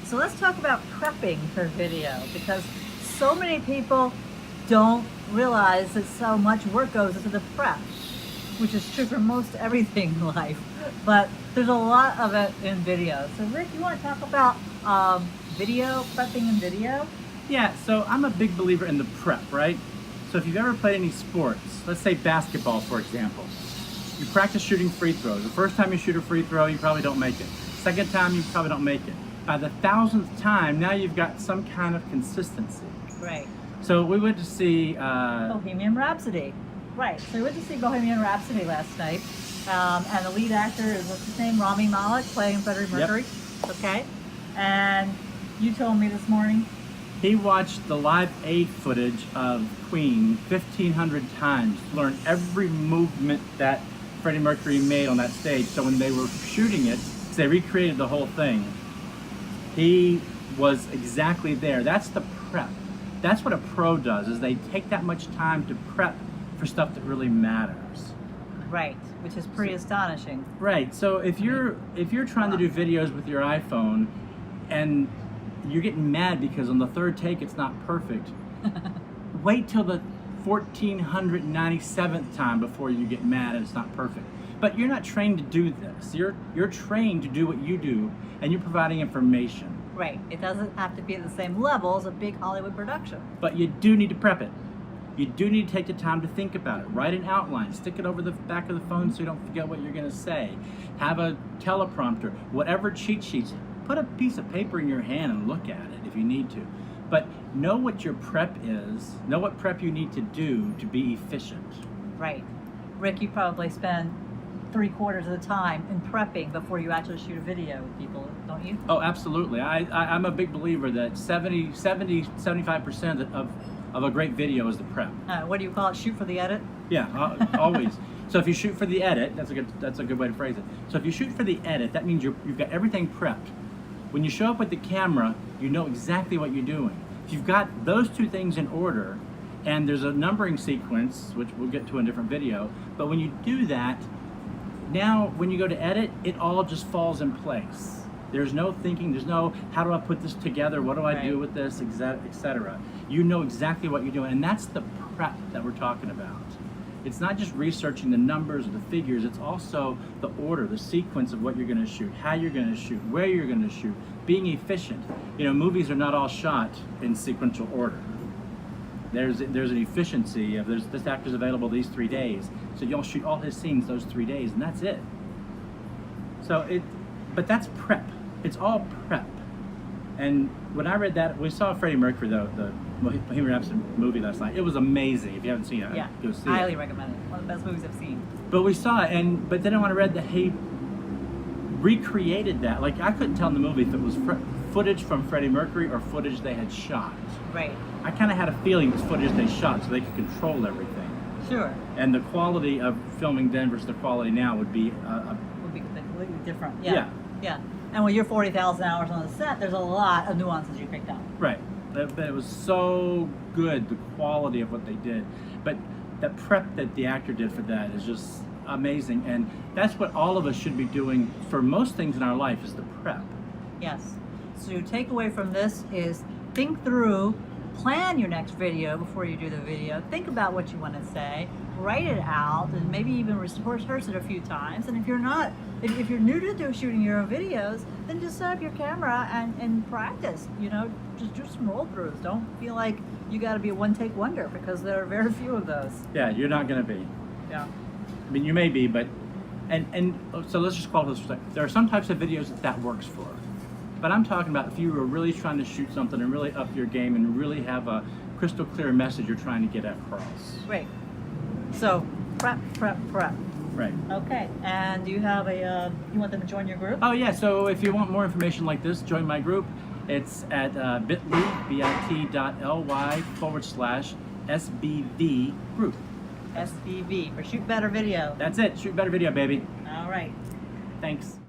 So let's talk about prepping for video, because so many people don't realize that so much work goes into the prep, which is true for most everything in life, but there's a lot of it in video. So Rick, you want to talk about video, prepping in video? Yeah, so I'm a big believer in the prep, right? So if you've ever played any sports, let's say basketball, for example, you practice shooting free throws. The first time you shoot a free throw, you probably don't make it. Second time, you probably don't make it. By the 1000th time, now you've got some kind of consistency. Right. So we went to see... Bohemian Rhapsody. Right, so we went to see Bohemian Rhapsody last night, and the lead actor is, what's his name, Rami Malek, playing Freddie Mercury. Yep. Okay, and you told me this morning he watched the Live Aid footage of Queen 1,500 times, learned every movement that Freddie Mercury made on that stage. So when they were shooting it, they recreated the whole thing. He was exactly there. That's the prep. That's what a pro does, is they take that much time to prep for stuff that really matters. Right, which is pretty astonishing. Right, so if you're trying to do videos with your iPhone and you're getting mad because on the third take it's not perfect, wait till the 1497th time before you get mad and it's not perfect. But you're not trained to do this. You're trained to do what you do, and you're providing information. Right, it doesn't have to be at the same level as a big Hollywood production. But you do need to prep it. You do need to take the time to think about it. Write an outline, stick it over the back of the phone so you don't forget what you're gonna say. Have a teleprompter, whatever cheat sheets. Put a piece of paper in your hand and look at it if you need to. But know what your prep is, know what prep you need to do to be efficient. Right. Rick, you probably spend 3/4 of the time in prepping before you actually shoot a video with people, don't you? Oh, absolutely. I'm a big believer that 75% of a great video is the prep. What do you call it? Shoot for the edit? Yeah, always. So if you shoot for the edit, that's a good way to phrase it. So if you shoot for the edit, that means you've got everything prepped. When you show up with the camera, you know exactly what you're doing. If you've got those two things in order, and there's a numbering sequence, which we'll get to in a different video, but when you do that, now when you go to edit, it all just falls in place. There's no thinking, there's no, how do I put this together, what do I do with this, etc. You know exactly what you're doing, and that's the prep that we're talking about. It's not just researching the numbers or the figures, it's also the order, the sequence of what you're gonna shoot, how you're gonna shoot, where you're gonna shoot, being efficient. You know, movies are not all shot in sequential order. There's an efficiency of this actor's available these 3 days, so you'll shoot all his scenes those 3 days, and that's it. So but that's prep. It's all prep. And when I read that, we saw Freddie Mercury, the Bohemian Rhapsody movie last night. It was amazing. If you haven't seen it, yeah, go see highly it. recommend it. One of the best movies I've seen. But we saw it, but then when I read that he recreated that, like I couldn't tell in the movie if it was footage from Freddie Mercury or footage they had shot. Right. I kind of had a feeling it was footage they shot so they could control everything. Sure. And the quality of filming then versus the quality now would be completely different. Yeah. Yeah. And when you're 40,000 hours on the set, there's a lot of nuances you picked up. Right. But it was so good, the quality of what they did. But the prep that the actor did for that is just amazing. And that's what all of us should be doing for most things in our life, is the prep. Yes. So your takeaway from this is think through, plan your next video before you do the video. Think about what you want to say, write it out, and maybe even rehearse it a few times. And if you're new to shooting your own videos, then just set up your camera and practice. You know, just do some roll throughs. Don't feel like you got to be a one-take wonder, because there are very few of those. Yeah, you're not going to be. Yeah. I mean, you may be, but and so let's just call this. There are some types of videos that works for. But I'm talking about if you were really trying to shoot something and really up your game and really have a crystal clear message you're trying to get across. Great. So prep. Right. Okay. And do you have you want them to join your group? Oh yeah, so if you want more information like this, join my group. It's at bit.ly/SBV group. SBV, for Shoot Better Video. That's it, Shoot Better Video, baby. All right. Thanks.